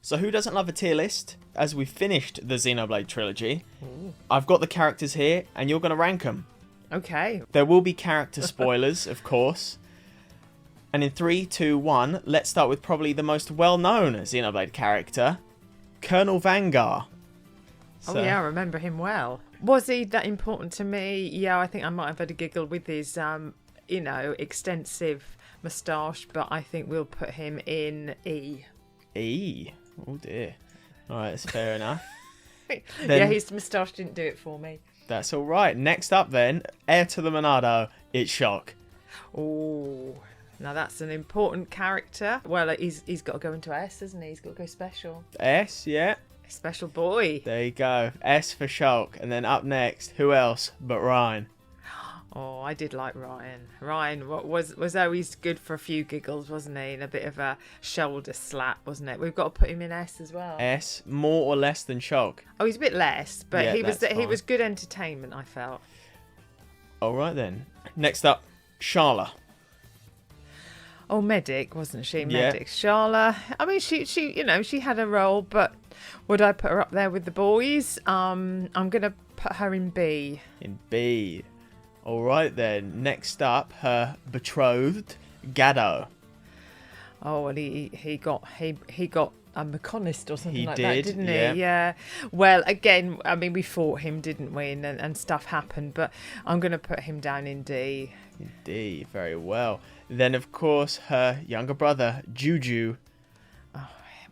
So who doesn't love a tier list? As we finished the Xenoblade trilogy, I've got the characters here, and you're going to rank them. Okay. There will be character spoilers, of course. And in 3, 2, 1, let's start with probably the most well-known Xenoblade character, Colonel Vanguard. Oh yeah, I remember him well. Was he that important to me? Yeah, I think I might have had a giggle with his, extensive moustache, but I think we'll put him in E. E? Oh dear. Alright, that's fair enough. Yeah, his moustache didn't do it for me. That's alright. Next up then, heir to the Monado, it's Shock. Oh, now that's an important character. Well, he's got to go into S, hasn't he? He's got to go special. S, yeah. Special boy. There you go. S for Shock. And then up next, who else but Ryan? Oh, I did like Ryan. Ryan was always good for a few giggles, wasn't he? And a bit of a shoulder slap, wasn't it? We've got to put him in S as well. S, more or less than Shock? Oh, he's a bit less, but yeah, he was good entertainment, I felt. All right then. Next up, Sharla. Oh, medic, wasn't she? Yeah. Medic. Sharla. I mean, she had a role, but would I put her up there with the boys? I'm gonna put her in B. In B. All right then. Next up, her betrothed, Gado. Oh, well, he got a Meconist or something like did, that, didn't he? yeah. Yeah. Well, again, I mean, we fought him, didn't we? And stuff happened, but I'm going to put him down in D. In D. Very well. Then, of course, her younger brother, Juju.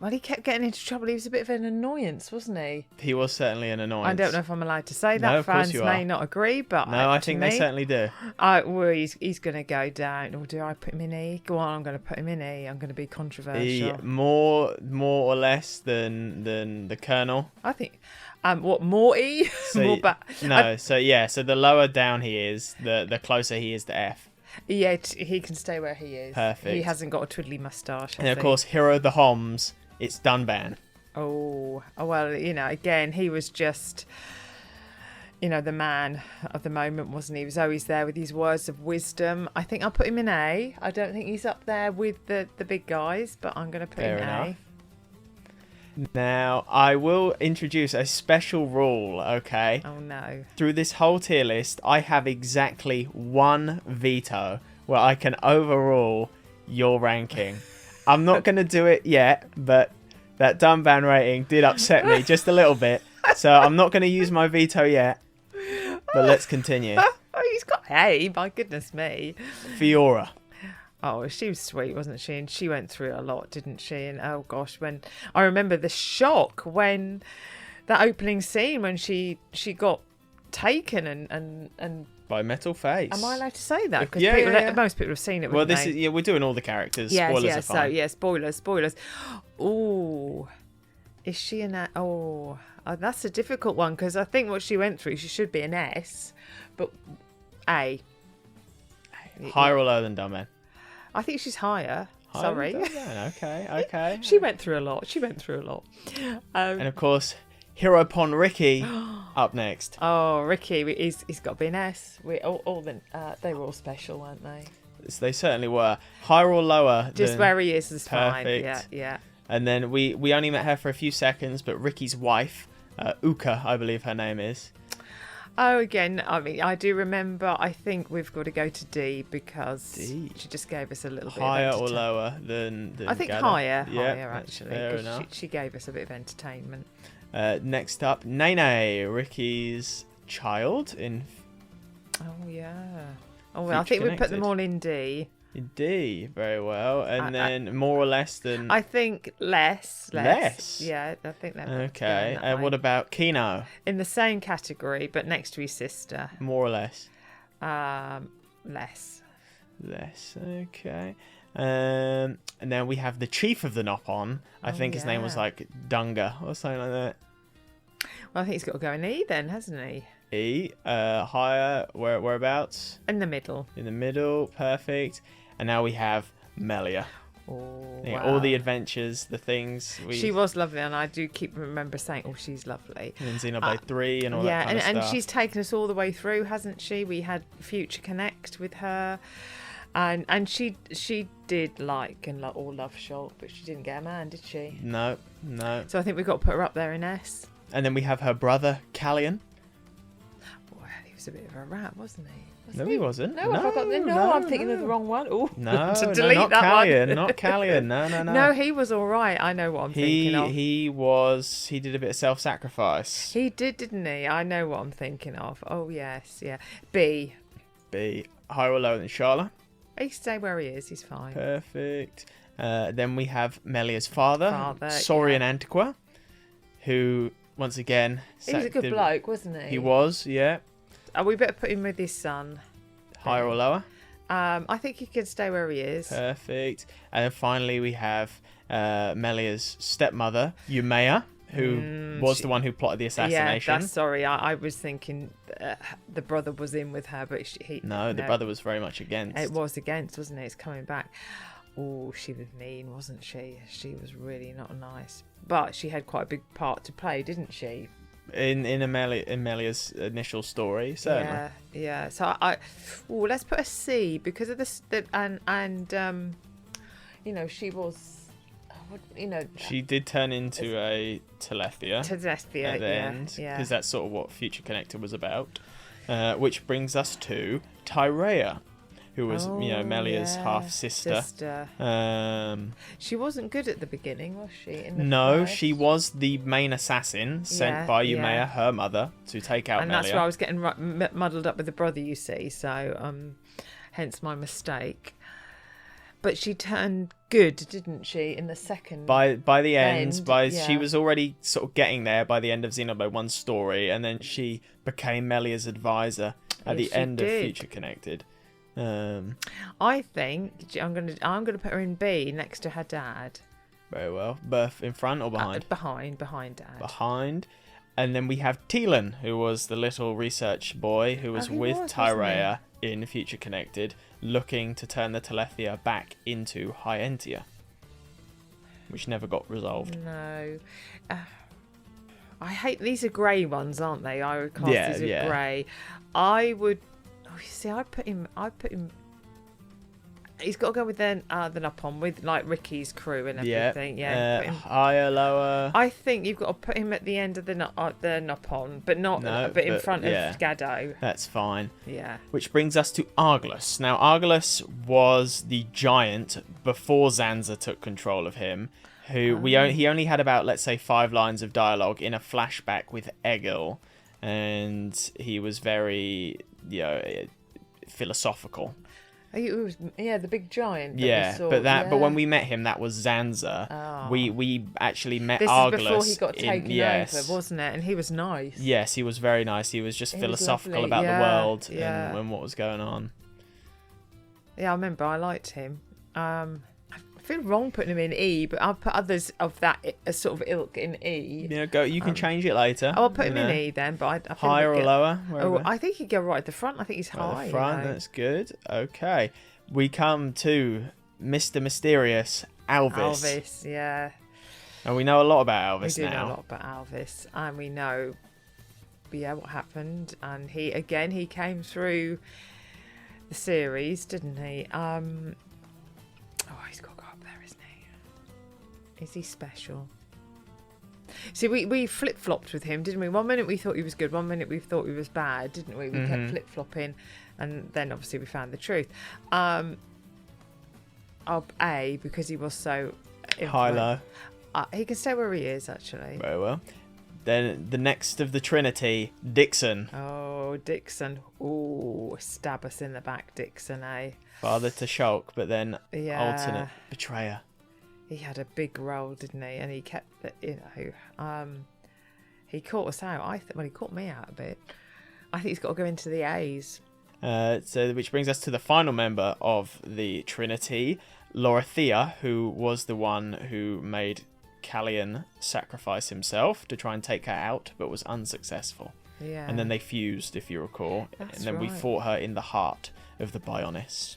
Well, he kept getting into trouble. He was a bit of an annoyance, wasn't he? He was certainly an annoyance. I don't know if I'm allowed to say that. No, of course Fans you may are. not agree, but No, I think they certainly do. Well, he's going to go down. Or do I put him in E? Go on, I'm going to put him in E. I'm going to be controversial. E, more or less than the Colonel. I think. What, more E? So, More no, so the lower down he is, the closer he is to F. Yeah, he can stay where he is. Perfect. He hasn't got a twiddly moustache. And of course, Hero the Homs, it's Dunban. Oh, well, again, he was just, the man of the moment, wasn't he? He was always there with his words of wisdom. I think I'll put him in A. I don't think he's up there with the big guys, but I'm going to put him in A. Now, I will introduce a special rule, okay? Oh, no. Through this whole tier list, I have exactly one veto where I can overrule your ranking. I'm not going to do it yet, but that Dunban rating did upset me just a little bit. So I'm not going to use my veto yet, but let's continue. Oh, he's got A, my goodness me. Fiora. Oh, she was sweet, wasn't she? And she went through a lot, didn't she? And oh gosh, when I remember the shock when that opening scene when she got taken and By Metal Face. am I allowed to say that? Because Yeah. most people have seen it. Well, this is we're doing all the characters. Yes, Spoilers yes. are fine. So yeah, spoilers. Oh, is she in that? Oh, that's a difficult one because I think what she went through, she should be an S, but A. Higher or lower than Dunban? I think she's higher. Sorry. Okay. She went through a lot. And of course, Hero Pon Ricky up next. Oh, Ricky, he's got to be an S. They were all special, weren't they? They certainly were. Higher or lower? Just where he is perfect. fine. Yeah. And then we only met her for a few seconds, but Ricky's wife, Uka, I believe her name is. Oh, again, I mean, I do remember. I think we've got to go to D because she just gave us a little bit higher of or lower than I think Gada? higher actually. Fair 'cause enough. She gave us a bit of entertainment. Next up, Nene, Ricky's child in. Oh yeah. Oh well, I think we put them all in D. D, very well, and then more or less than. I think less. Less. Yeah, I think that. Okay, and what about Kino? In the same category, but next to his sister. More or less. Less. Less. Okay. And then we have the chief of the Nopon. I think his name was like Dunga or something like that. Well, I think he's got to go in E then, hasn't he? E. Higher. Whereabouts? In the middle. In the middle. Perfect. And now we have Melia. Oh, Yeah, wow. all the adventures, the things. She was lovely, and I do remember saying, "Oh, she's lovely." And Xenoblade 3 and all that kind of stuff. And she's taken us all the way through, hasn't she? We had Future Connect with her. And she did like and or love Shulk, but she didn't get a man, did she? No. So I think we've got to put her up there in S. And then we have her brother, Callion. Well, he was a bit of a rat, wasn't he? No, he wasn't. No, have I got no, I'm thinking of the wrong one. Oh, No, to delete not that Callion, one. not Callion. No. No, he was all right. I know what I'm thinking of. He did a bit of self-sacrifice. He did, didn't he? I know what I'm thinking of. Oh, yes, yeah. B. Higher or lower than Sharla. He stay where he is. He's fine. Perfect. Then we have Melia's father Saurian Antiqua, who, once again... He was a good bloke, wasn't he? He was, yeah. Oh, we better put him with his son. Higher or lower? I think he could stay where he is. Perfect. And then finally we have Melia's stepmother, Yumea, who was the one who plotted the assassination. Yeah, I was thinking the brother was in with her, but the brother was very much against. It was against, wasn't it? It's coming back. Oh, she was mean, wasn't she? She was really not nice. But she had quite a big part to play, didn't she? In Melia's initial story, certainly. Yeah. So let's put a C because of this. She was, she did turn into a Telethia at the end, because that's sort of what Future Connected was about. Which brings us to Tyrea, who was Melia's half sister. She wasn't good at the beginning, was she? She was the main assassin sent by Yumea, her mother, to take out Melia. And that's where I was getting muddled up with the brother, you see. So, hence my mistake. But she turned good, didn't she, in the second? By the end, she was already sort of getting there by the end of Xenoblade 1's story, and then she became Melia's advisor at the end of Future Connected. I think I'm gonna put her in B next to her dad. Very well. Birth in front or behind? Behind dad. Behind. And then we have Telan, who was the little research boy who was with Tyrea in Future Connected, looking to turn the Telethia back into Hyentia, which never got resolved. No. I hate these are grey ones, aren't they? I would cast these as grey. I would. Oh, you see, I'd put him. He's got to go with the Nopon, with like Ricky's crew and everything. Higher, lower. I think you've got to put him at the end of the Nopon, but in front of Gaddo. That's fine. Yeah. Which brings us to Arglus. Now, Arglus was the giant before Zanza took control of him. He only had about, let's say, 5 lines of dialogue in a flashback with Egil, and he was very, philosophical. The big giant. But when we met him, that was Zanza. Oh. We actually met Arglus. This is before he got taken over, wasn't it? And he was nice. Yes, he was very nice. He was just philosophical about the world and what was going on. Yeah, I remember. I liked him. I feel wrong putting him in E, but I'll put others of that sort of ilk in E. You can change it later. I'll put him in E then, but I think higher or lower? I think he'd go right at the front. I think he's high. At the front, that's good. Okay. We come to Mr. Mysterious, Alvis. Alvis, yeah. And we know a lot about Alvis now. We do know a lot about Alvis. And we know, what happened. And he came through the series, didn't he? He's got to go up there, isn't he? Is he special? See, we flip-flopped with him, didn't we? One minute we thought he was good, one minute we thought he was bad, didn't we? We kept flip-flopping, and then obviously we found the truth. A, because he was so... high-low. He can stay where he is, actually. Very well. Then the next of the Trinity, Dixon. Oh, Dixon. Ooh, stab us in the back, Dixon, eh? Father to Shulk, but then alternate betrayer. He had a big role, didn't he? And he kept, he caught us out. He caught me out a bit. I think he's got to go into the A's. Which brings us to the final member of the Trinity, Lorithia, who was the one who made Callion sacrifice himself to try and take her out, but was unsuccessful. Yeah. And then they fused, if you recall. That's and then we fought her in the heart of the Bionis.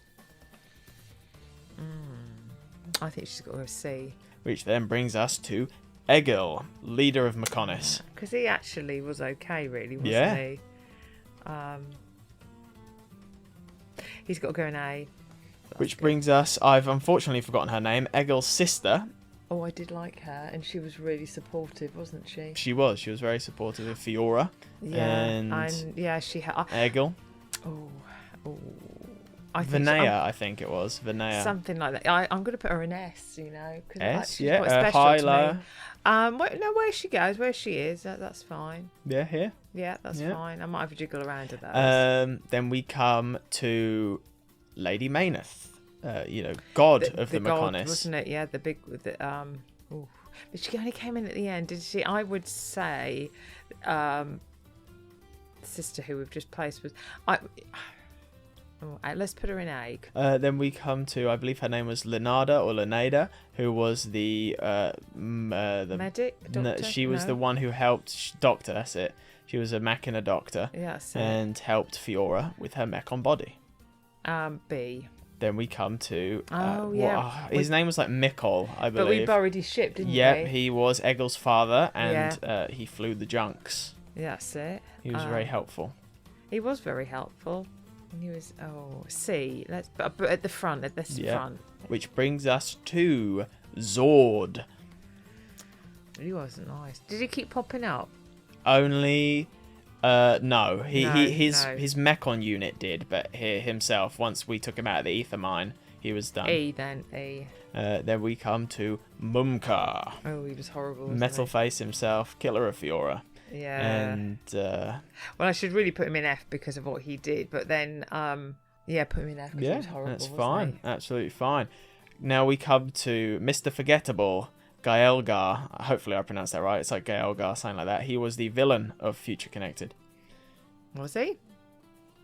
I think she's got to go C. Which then brings us to Egil, leader of Mechonis. Because he actually was okay, really, wasn't he? He's got to go in A. Which brings us, I've unfortunately forgotten her name, Egil's sister. Oh, I did like her, and she was really supportive, wasn't she? She was very supportive of Fiora. Yeah, and yeah, she had Egil. Oh, Vinaya, I think it was. Vinaya. Something like that. I'm going to put her in S, you know. S, she's quite special high, to low. me. No, where she goes, where she is, that's fine. Yeah, here. Yeah, that's fine. I might have a jiggle around at those. Then we come to Lady Mayneth. God of the Mechonis. Wasn't it? Yeah, the big... but she only came in at the end, did she? I would say... sister who we've just placed was... let's put her in A. Then we come to, I believe her name was Lenada, who was the medic doctor. She was the one who helped doctor. That's it. She was a mechina doctor. Yeah, that's and helped Fiora with her mech on body. B. Then we come to his name was like Mikkel, I believe. But we borrowed his ship, didn't we? Yep, he was Egil's father, and he flew the junks. Yeah, that's it. He was very helpful. He was very helpful. And he was C. Let's but at the front, front. Which brings us to Zord. He wasn't nice. Did he keep popping up? Only no. His Mechon unit did, but himself, once we took him out of the ether mine, he was done. E. Then we come to Mumka. Oh, he was horrible. Metal Face himself, killer of Fiora. Yeah. And well, I should really put him in F because of what he did, but then put him in F because he was horrible. That's fine. Absolutely fine. Now we come to Mr. Forgettable, Gaelgar. Hopefully I pronounced that right. It's like Gaelgar, something like that. He was the villain of Future Connected. Was he?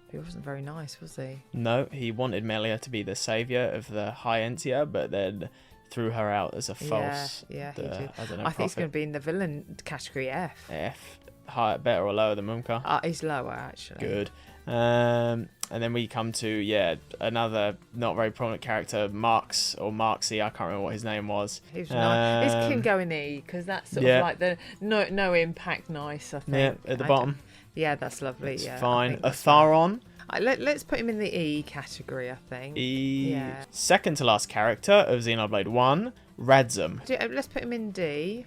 He wasn't very nice, was he? No, he wanted Melia to be the saviour of the High Entia, but then threw her out as a false. Yeah, he did. I don't know. I think he's going to be in the villain category F. F. Higher, better or lower than Mumka? He's lower, actually. Good. And then we come to, another not very prominent character, Marks or Marksy. I can't remember what his name was. He was nice. This can go in E because that's sort of like the no impact nice, I think. Yeah, at the bottom. Yeah, that's lovely. It's yeah, fine. Atharon. Let's put him in the E category, I think. E. Yeah. Second to last character of Xenoblade 1, Radzum. Let's put him in D.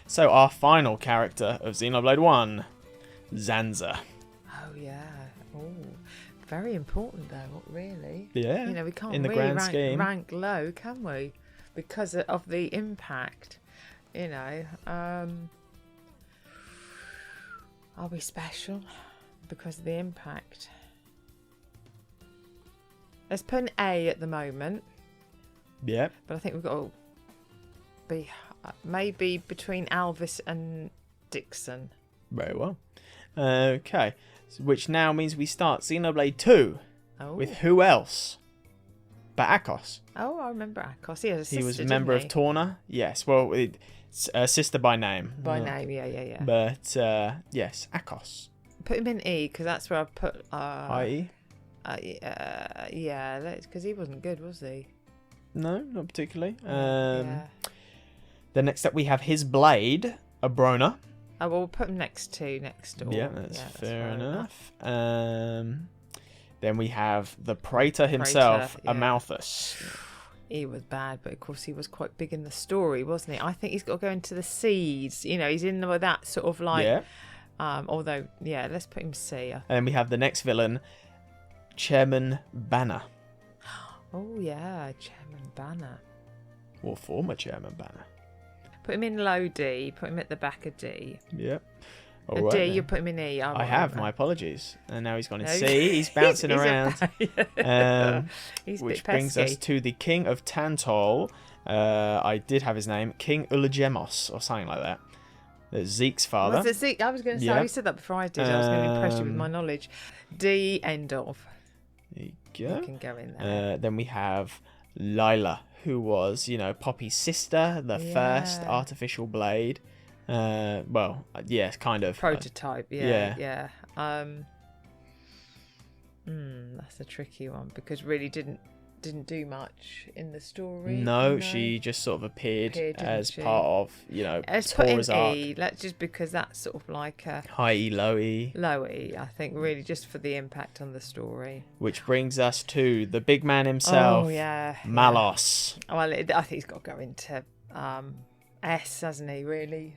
So our final character of Xenoblade 1, Zanza. Oh, yeah. Oh, very important, though, really. Yeah. You know, we can't in the really grand scheme. rank low, can we? Because of the impact, you know. Are we special? Because of the impact. Let's put an A at the moment. Yeah. But I think we've got to be maybe between Alvis and Dixon. Very well. Okay. Which now means we start Xenoblade 2 with who else but Akos. Oh, I remember Akos. He was a member of Torna. Yes. Well, sister by name. By name, yeah. But yes, Akos. Put him in E because that's where I put. I.E. Yeah, because he wasn't good, was he? No, not particularly. Then next up we have his blade, Abrona. Oh, well, we'll put him next door. Yeah, that's fair enough. Then we have the Praetor himself, Amalthus. He was bad, but of course he was quite big in the story, wasn't he? I think he's got to go into the seeds. You know, he's in with that sort of like... Yeah. Although, let's put him C. And then we have the next villain, Chairman Banner. Oh, yeah, Chairman Banner. Or former Chairman Banner. Put him in low D. Put him at the back of D. Yep. Right, D, you put him in E. I have, my apologies. And now he's gone in C. He's bouncing around. He's which brings us to the King of Tantol. I did have his name, King Ulagemos, or something like that. That's Zeke's father. Was it Zeke? I was going to say, you said that before I did. I was going to impress you with my knowledge. D, end of. There you go. You can go in there. Then we have Lila, who was, Poppy's sister, the first artificial blade. Well, yes, kind of. Prototype, yeah. That's a tricky one because really didn't didn't do much in the story. No, she just sort of appeared as she? part of, you know, Let's put in Tora's arc. E. Let's just because that's sort of like a High E, low E. low E. I think really just for the impact on the story. Which brings us to the big man himself. Oh yeah, Malos. Yeah. Well, I think he's got to go into S, hasn't he? Really?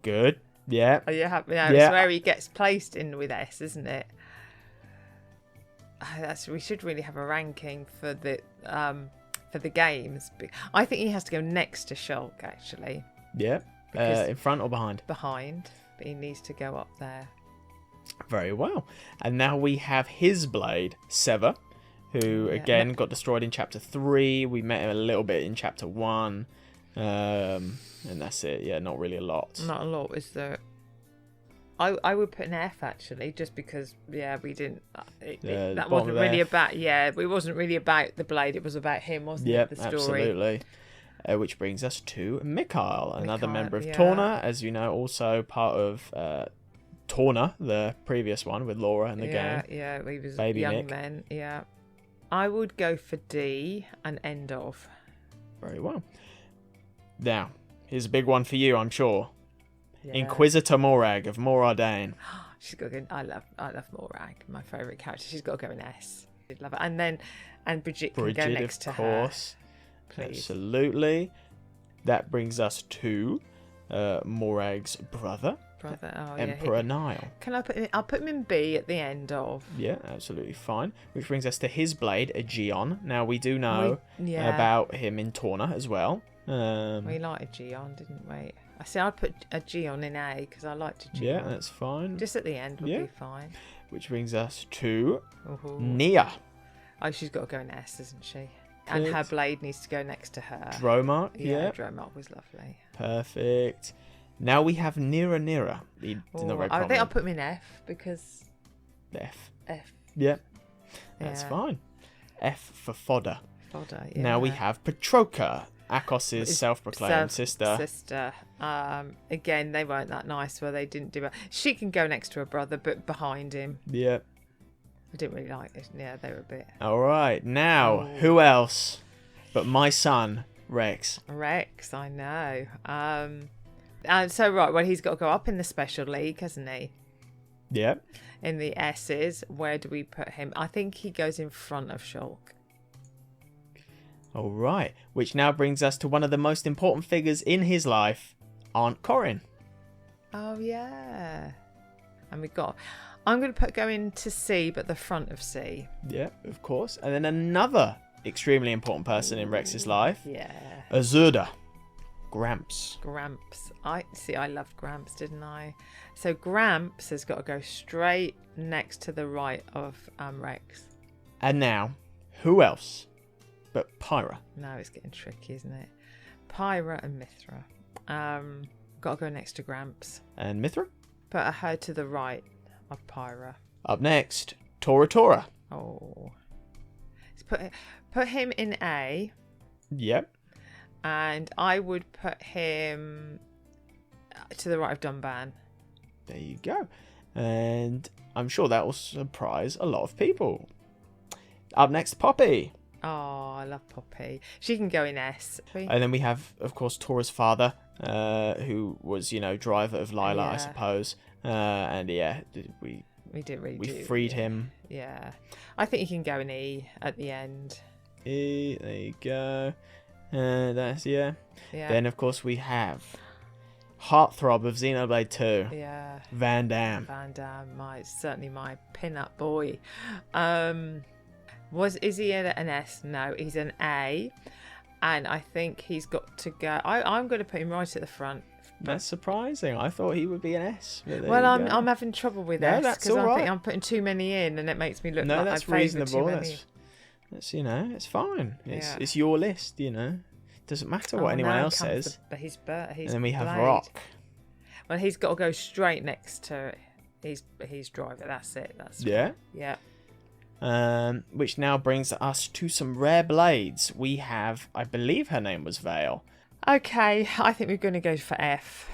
Good. Yeah. Oh, you happy? No, it's where he gets placed in with S, isn't it? We should really have a ranking for the games. I think he has to go next to Shulk, actually. Yeah. In front or behind? Behind, but he needs to go up there. Very well. And now we have his blade, Sever, who again got destroyed in chapter 3. We met him a little bit in chapter 1. And that's it. Yeah, not really a lot. Not a lot, is there? I would put an F, actually, just because we didn't. That wasn't really about. Yeah, it wasn't really about the blade. It was about him, wasn't it? The story. Absolutely. Which brings us to Mikhail, another member of Torna, as you know, also part of Torna, the previous one with Laura in the game. Yeah, he was Baby young Mick. then. Yeah, I would go for D and end of. Very well. Now, here's a big one for you, I'm sure. Yeah. Inquisitor Morag of Morardain. She's got to go. I love Morag, my favourite character. She's got to go in S. I'd love it. And Bridget can go next to her. Of course. Please. Absolutely. That brings us to Morag's brother. Emperor Nile. I'll put him in B at the end of. Yeah, absolutely fine. Which brings us to his blade, Aegeon. Now we do know about him in Torna as well. We liked Aegeon, didn't we? I see. I'd put Aegeon in A because I liked Aegeon. Yeah, that's fine. Just at the end would be fine. Which brings us to Nia. Oh, she's got to go in S, isn't she? And her blade needs to go next to her. Dromark, Dromark was lovely. Perfect. Now we have Nira. I think I'll put him in F because... F. F. Yeah. That's fine. F for fodder. Fodder, yeah. Now we have Petroka, Akos's self-proclaimed sister. Again, they weren't that nice where they didn't do it. She can go next to her brother, but behind him. Yeah. I didn't really like it. Yeah, they were a bit... All right. Now, who else but my son, Rex? Rex, I know. Well, he's got to go up in the special league, hasn't he? Yeah. In the S's, where do we put him? I think he goes in front of Shulk. All right. Which now brings us to one of the most important figures in his life, Aunt Corin. Oh, yeah. And I'm going to go into C, but the front of C. Yeah, of course. And then another extremely important person in Rex's life. Yeah. Azurda. Gramps. I loved Gramps, didn't I? So Gramps has got to go straight next to the right of Rex. And now, who else but Pyra? Now it's getting tricky, isn't it? Pyra and Mithra. Got to go next to Gramps. And Mithra? Put her to the right of Pyra. Up next, Tora. Oh. Put him in A. Yep. And I would put him to the right of Dunban. There you go. And I'm sure that will surprise a lot of people. Up next, Poppy. Oh, I love Poppy. She can go in S. And then we have, of course, Tora's father, who was, driver of Lila, I suppose. And we freed him. Yeah. I think he can go in E at the end. E, there you go. That's yeah. Then of course we have Heartthrob of Xenoblade 2. Yeah. Van Damme, certainly my pin-up boy. Is he an S? No, he's an A. And I think he's got to go. I'm going to put him right at the front. That's surprising. I thought he would be an S. Well, I'm having trouble with S because I think I'm putting too many in, and it makes me look like that's reasonable. That's it's fine. It's your list. Doesn't matter what anyone else says. His and then we have blade. Rock. Well, he's got to go straight next to his driver. That's it. Yeah. Which now brings us to some rare blades. We have, I believe her name was Vale. Okay, I think we're going to go for F.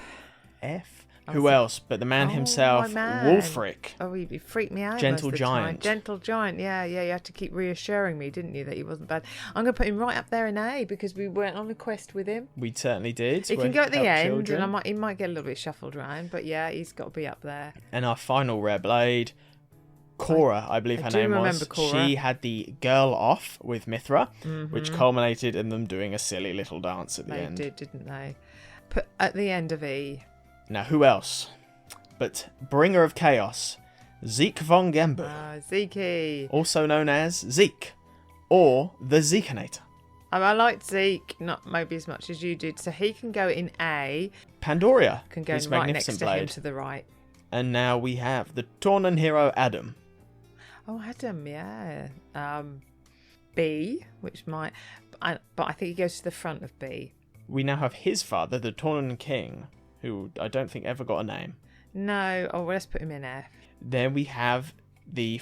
F Who else but the man himself, my man. Wulfric. Oh, he freaked me out. Gentle most of the time. giant. Gentle giant. Yeah. You had to keep reassuring me, didn't you, that he wasn't bad. I'm going to put him right up there in A because we went on a quest with him. We certainly did. He can go at the Help end, children. and he might get a little bit shuffled around, but yeah, he's got to be up there. And our final rare blade, Cora, I believe her name was. remember Cora. She had the girl off with Mithra, which culminated in them doing a silly little dance at the end. They did, didn't they? Put at the end of E. Now, who else but Bringer of Chaos, Zeke von Gembu, Zeke. also known as Zeke, or the Zekinator. I liked Zeke, not maybe as much as you did, so he can go in A. Pandoria Can go his right magnificent next to him blade. to the right. And now we have the Tornan hero Adam. Oh, Adam, yeah. B, which might... But I think he goes to the front of B. We now have his father, the Tornan king, who I don't think ever got a name. No. Oh, well, let's put him in F. Then we have the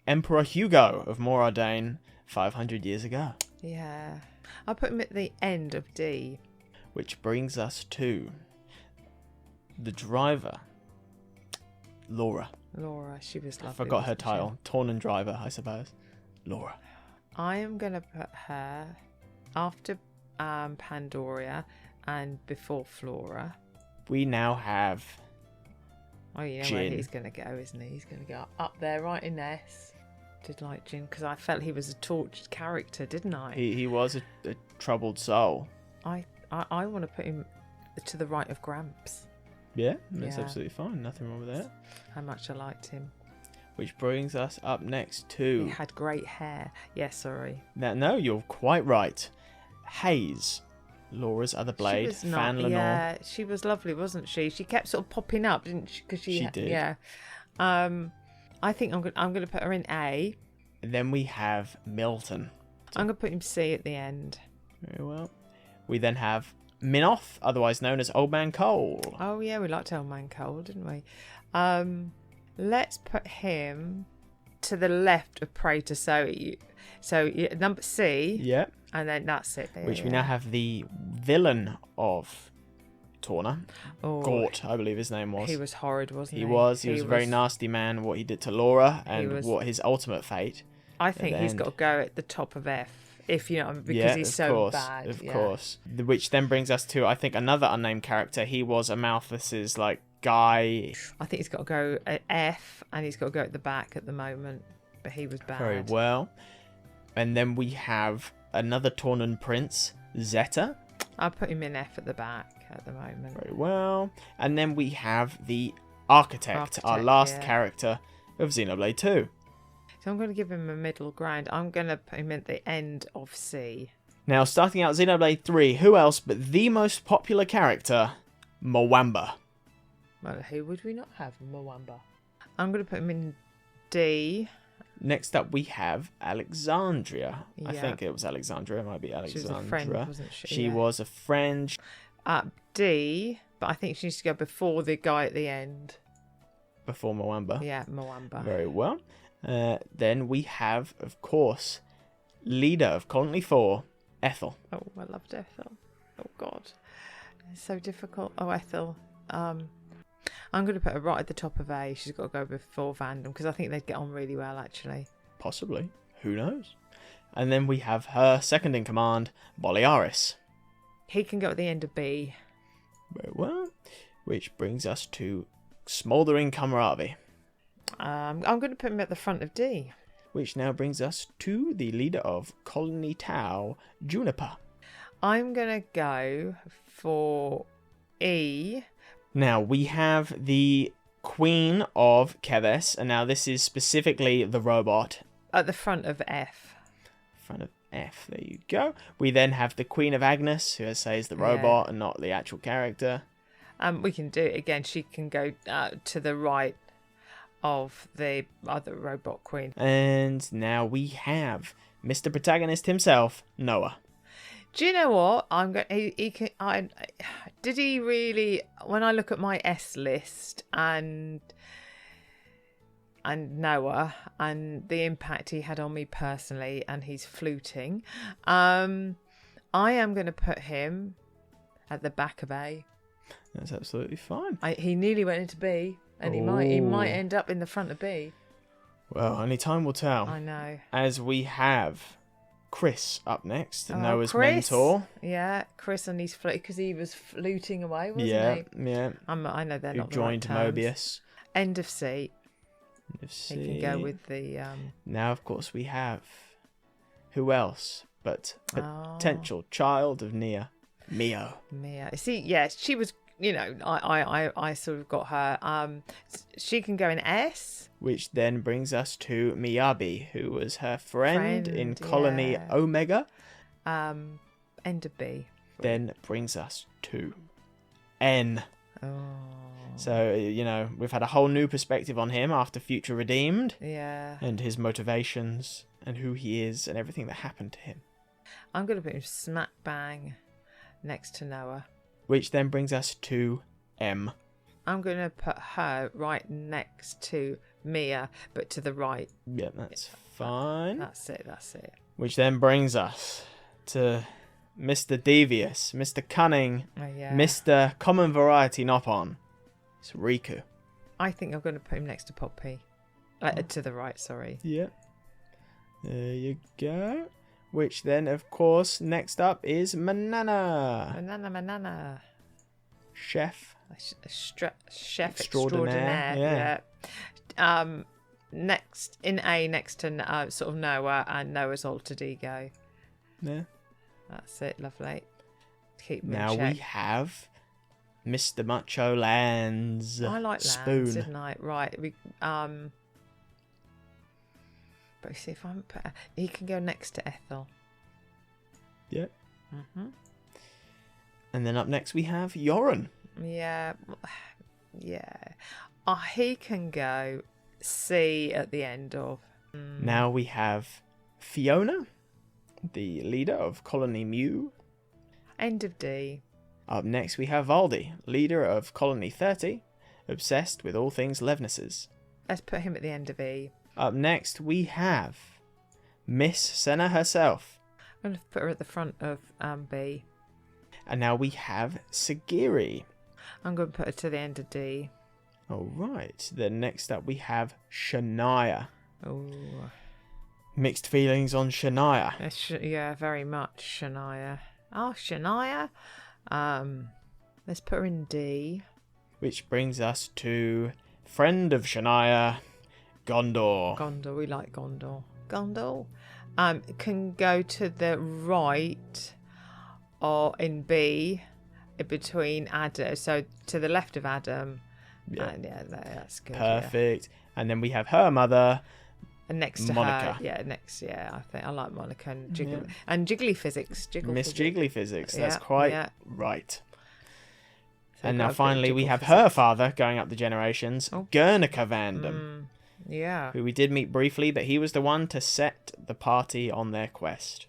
Emperor Hugo of Moradane 500 years ago. Yeah. I'll put him at the end of D. Which brings us to the driver, Laura. Laura, she was lovely. I forgot her wasn't she? title. Tornan driver, I suppose. Laura. I am going to put her after Pandoria and before Flora. We now have Oh, you know Jin. where he's going to go, isn't he? He's going to go up there, right in S. Did like Jin, because I felt he was a tortured character, didn't I? He was a troubled soul. I want to put him to the right of Gramps. Yeah, that's Yeah. absolutely fine. Nothing wrong with that. How much I liked him. Which brings us up next He to... had great hair. Yeah, sorry. Now, no, you're quite right. Hayes, Laura's other blade, She was Fan Lenore. Yeah, she was lovely, wasn't she? She kept sort of popping up, didn't she? Because She did. Yeah. I think I'm going to put her in A. And then we have Milton. I'm going to put him C at the end. Very well. We then have Minoth, otherwise known as Old Man Cole. Oh yeah, we liked Old Man Cole, didn't we? Let's put him to the left of Praetor. So number C, Yeah. and then that's it. There, Which we now have the villain of Torna. Oh, Gort, I believe his name was. he was horrid, wasn't he? He was a very nasty man, what he did to Laura and what his ultimate fate. I think at the he's end. got to go at the top of F, if you know, because Yeah, he's of so course, bad. Of yeah. course. Which then brings us to, I think, another unnamed character. He was a Malthus's, like, guy. I think he's got to go at F, and he's got to go at the back at the moment. But he was bad. Very well. And then we have another Tornan prince, Zeta. I'll put him in F at the back at the moment. Very well. And then we have the Architect, our last character of Xenoblade 2. So I'm going to give him a middle ground. I'm going to put him at the end of C. Now, starting out Xenoblade 3, who else but the most popular character, Mwamba. Well, who would we not have? Mwamba. I'm going to put him in D. Next up, we have Alexandria. I Yeah. think it was Alexandria. It might be She was Alexandra. a friend, wasn't she? She Yeah. was a friend. At D, but I think she needs to go before the guy at the end. Before Mwamba. Yeah, Mwamba. Very well. Then we have, of course, leader of Colony 4, Ethel. Oh, I loved Ethel. Oh, God. It's so difficult. Oh, Ethel. I'm going to put her right at the top of A. She's got to go before Vandam because I think they'd get on really well, actually. Possibly. Who knows? And then we have her second in command, Boliaris. He can go at the end of B. Very well. Which brings us to Smouldering Kamaravi. I'm going to put him at the front of D. Which now brings us to the leader of Colony Tau, Juniper. I'm going to go for E. Now, we have the Queen of Keves, and now this is specifically the robot. At the front of F. Front of F, there you go. We then have the Queen of Agnes, who I say is the robot and not the actual character. We can do it again. She can go to the right of the other robot queen. And now we have Mr. Protagonist himself, Noah. Do you know what? I'm going. He can. Did he really? When I look at my S list and Noah and the impact he had on me personally, and he's fluting, I am going to put him at the back of A. That's absolutely fine. He nearly went into B, and he might end up in the front of B. Well, only time will tell. I know. As we have Chris up next, Noah's Chris. mentor. Yeah, Chris on his flute, because he was fluting away, wasn't he? Yeah. I know they're Who not joined the right terms. Mobius. End of C. End of C. He can go with the... Now, of course, we have... Who else but a potential child of Nia? Mio. Mia. See, yes, she was... You know, I sort of got her. She can go in S. Which then brings us to Miyabi, who was her friend in Colony Omega. End of B. Then brings us to N. Oh. So, you know, we've had a whole new perspective on him after Future Redeemed. Yeah. And his motivations and who he is and everything that happened to him. I'm going to put him smack bang next to Noah. Which then brings us to M. I'm going to put her right next to Mia, but to the right. Yeah, that's fine. That's it. Which then brings us to Mr. Devious, Mr. Cunning, Mr. Common Variety Nopon. It's Riku. I think I'm going to put him next to Poppy. To the right, sorry. Yeah. There you go. Which then, of course, next up is Manana. Manana. Chef. Chef extraordinaire. Yeah. Next, in A, next to sort of Noah and Noah's alter ego. Yeah. That's it, lovely. Keep him now in check. We have Mr. Macho Lands. I like Spoon. Lands, didn't I? Right. But see if I'm he can go next to Ethel. Yep. Mm-hmm. And then up next we have Yoren. Yeah. He can go C at the end of. Now we have Fiona, the leader of Colony Mew. End of D. Up next we have Valdi, leader of Colony 30, obsessed with all things Levnesses. Let's put him at the end of E. Up next we have Miss Senna herself. I'm going to put her at the front of B. And now we have Sagiri. I'm going to put her to the end of D. Alright, then next up we have Shania. Oh. Mixed feelings on Shania. Yeah, very much Shania. Oh, Shania. Let's put her in D. Which brings us to friend of Shania, Gondor. Gondor, we like Gondor. Gondor can go to the right or in B between Adam. So to the left of Adam. Yeah, that's good. Perfect. Yeah. And then we have her mother. And next to Monica. her. Yeah, next. Yeah, I think I like Monica and Jiggly. Yeah. And Jiggly Physics. Miss Jiggly Physics. That's quite right. So and now finally we have her father going up the generations, Guernica Vandam. Yeah. Who we did meet briefly, but he was the one to set the party on their quest.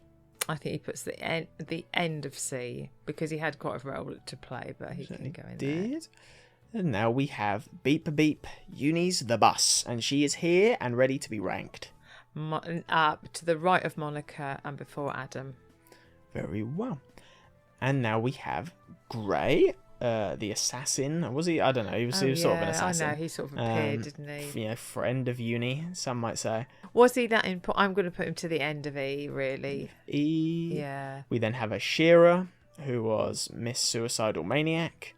I think he puts the end of C because he had quite a role to play, but he can go in there. And now we have Beep Beep, Uni's the bus, and she is here and ready to be ranked. To the right of Monica and before Adam. Very well. And now we have Gray, the assassin. Was he? I don't know. He was sort of an assassin. I know. He sort of appeared, didn't he? Yeah, friend of Uni, some might say. Was he that important? I'm going to put him to the end of E, really. E. Yeah. We then have Ashira, who was Miss Suicidal Maniac.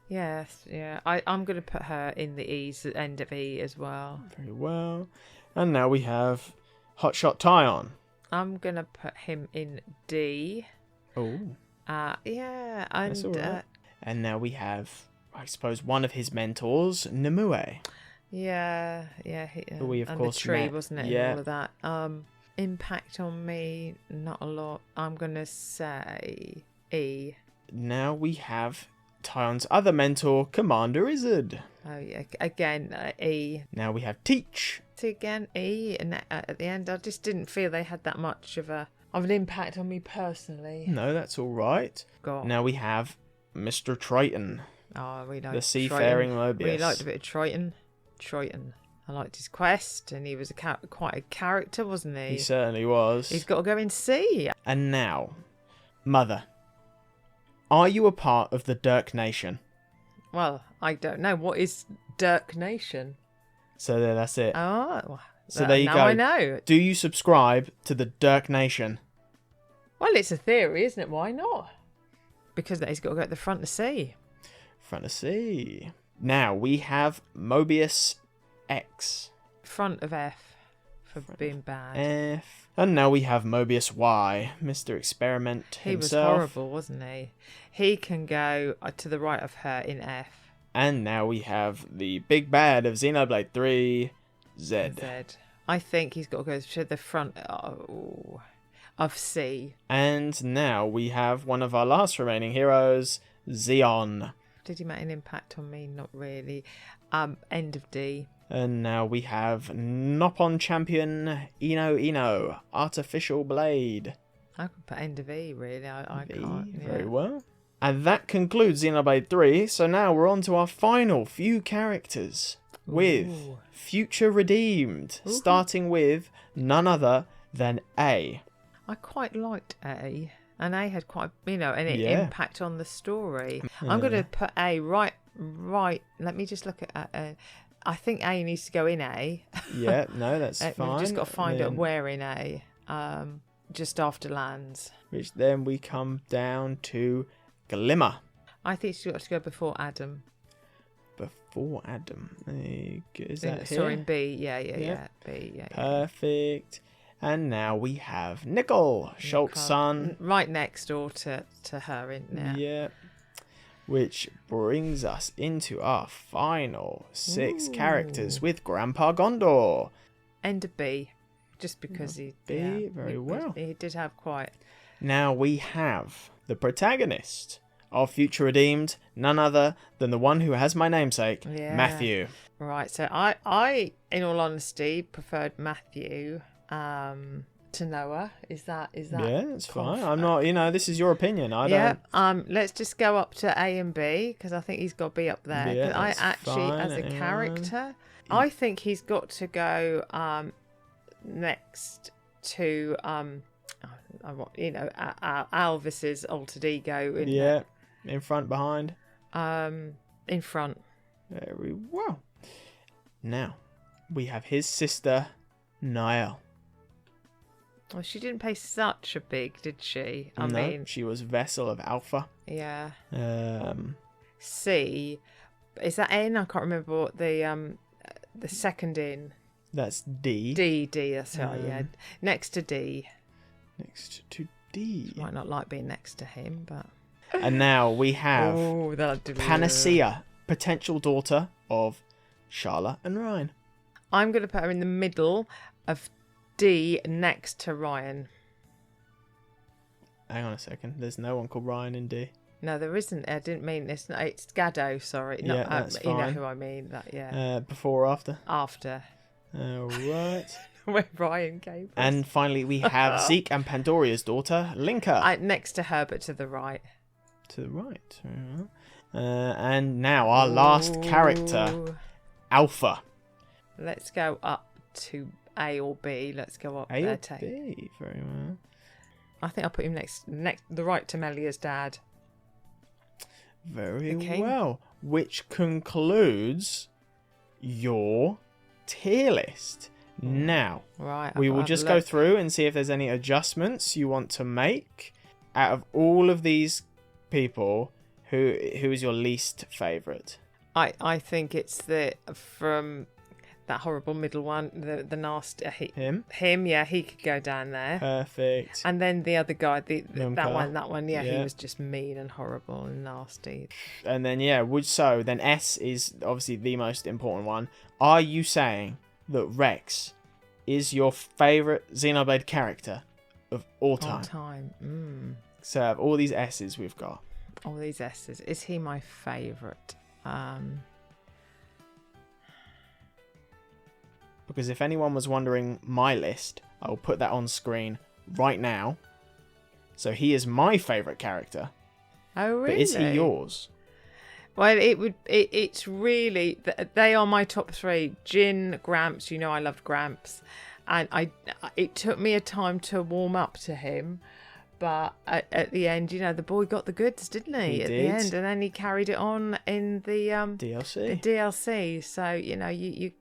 Yes, yeah. I'm going to put her in the E's end of E as well. Very well. And now we have Hotshot Tyon. I'm going to put him in D. Oh. Yeah. And, that's all right. And now we have, I suppose, one of his mentors, Nimue. Yeah. Who we, of course, the tree, met. Wasn't it? Yeah. And all of that. Impact on me, not a lot. I'm going to say E. Now we have Tyon's other mentor, Commander Izzard. Oh, yeah. Again, E. Now we have Teach. Again, E. And at the end, I just didn't feel they had that much of an impact on me personally. No, that's all right. Now we have Mr. Triton. Oh, we like the seafaring Mobius. We liked a bit of Triton. I liked his quest, and he was quite a character, wasn't he? He certainly was. He's got to go in C. And now, Mother, are you a part of the Dirk Nation? Well, I don't know. What is Dirk Nation? So there, that's it. Oh, So there you go. Now I know. Do you subscribe to the Dirk Nation? Well, it's a theory, isn't it? Why not? Because he's got to go at the front to see. Front to see. Now we have Mobius X. Front of F for being bad. F. And now we have Mobius Y, Mr. Experiment He was himself. horrible, wasn't he? He can go to the right of her in F. And now we have the big bad of Xenoblade 3, Z. I think he's got to go to the front of C. And now we have one of our last remaining heroes, Xeon. Did he make an impact on me? Not really. End of D. And now we have Noppon champion Ino, Artificial Blade. I could put end of E, really. I can't. Yeah. Very well. And that concludes Xenoblade 3. So now we're on to our final few characters with Future Redeemed, starting with none other than A. I quite liked A, and A had quite, an impact on the story. I'm going to put A right. Let me just look at I think A needs to go in A. Yeah, no, that's fine. We've just got to find out where in A. Just after lands. Which then we come down to Glimmer. I think she's got to go before Adam. Before Adam. Is that Sorry, here? B. Yeah. B. Yeah. Perfect. And now we have Nickel, Schultz's son. Right next door to her, isn't it? Yeah. Which brings us into our final 6 characters with Grandpa Gondor. End of B. Just because he... B, yeah, very well. He did have quite... Now we have the protagonist of Future Redeemed, none other than the one who has my namesake, Matthew. Right, so I, in all honesty, preferred Matthew to Noah. Is that Yeah, it's fine. I'm not, this is your opinion. I don't... let's just go up to A and B, because I think he's got to be up there. Yeah, I actually, fine. as a character, I think he's got to go next to Alvis's altered ego. In front, behind. In front. Very well. Now we have his sister, Niall. Well, she didn't play such a big, did she? I No, mean, she was Vessel of Alpha. yeah. C. Is that N? I can't remember what the second in. That's D. D. That's right. Yeah, next to D. Next to D. She might not like being next to him, but. And now we have Panacea, potential daughter of Charlotte and Ryan. I'm going to put her in the middle of D, next to Ryan. Hang on a second. There's no one called Ryan in D. No, there isn't. I didn't mean this. No, it's Gaddo. Sorry. Yeah, that's fine. You know who I mean. That. Yeah. Before or after? After. All right. Where Ryan came from. And finally, we have Zeke and Pandoria's daughter, Linka. Next to her, but to the right. To the right. And now our last character, Alpha. Let's go up to A or B. Let's go up A there. or B. Very well. I think I'll put him next the right to Melia's dad. Very well. Which concludes your tier list. Now, we will just go through and see if there's any adjustments you want to make. Out of all of these people, who is your least favourite? I think it's from that horrible middle one, the nasty him. Yeah, he could go down there. Perfect. And then the other guy, that one, yeah, he was just mean and horrible and nasty. And then then S is obviously the most important one. Are you saying that Rex is your favourite Xenoblade character of all time? All time. So out of all these S's we've got. All these S's. Is he my favourite? Because if anyone was wondering my list, I'll put that on screen right now. So he is my favourite character. Oh, really? But is he yours? Well, it's really, they are my top 3. Jin, Gramps, I loved Gramps. And it took me a time to warm up to him. But at the end, you know, the boy got the goods, didn't he? At the did. end, and then he carried it on in the DLC. The DLC. So you know, you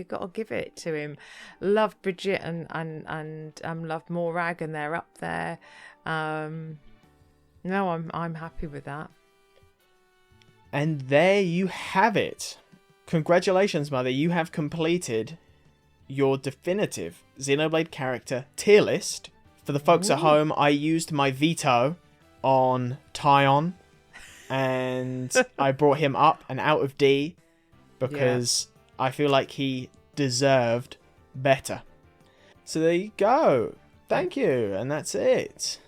got to give it to him. Loved Bridget and loved Morag, and they're up there. No, I'm happy with that. And there you have it. Congratulations, Mother. You have completed your definitive Xenoblade character tier list. For the folks at home, I used my veto on Tyon, and I brought him up and out of D because I feel like he deserved better. So there you go. Thank you, and that's it.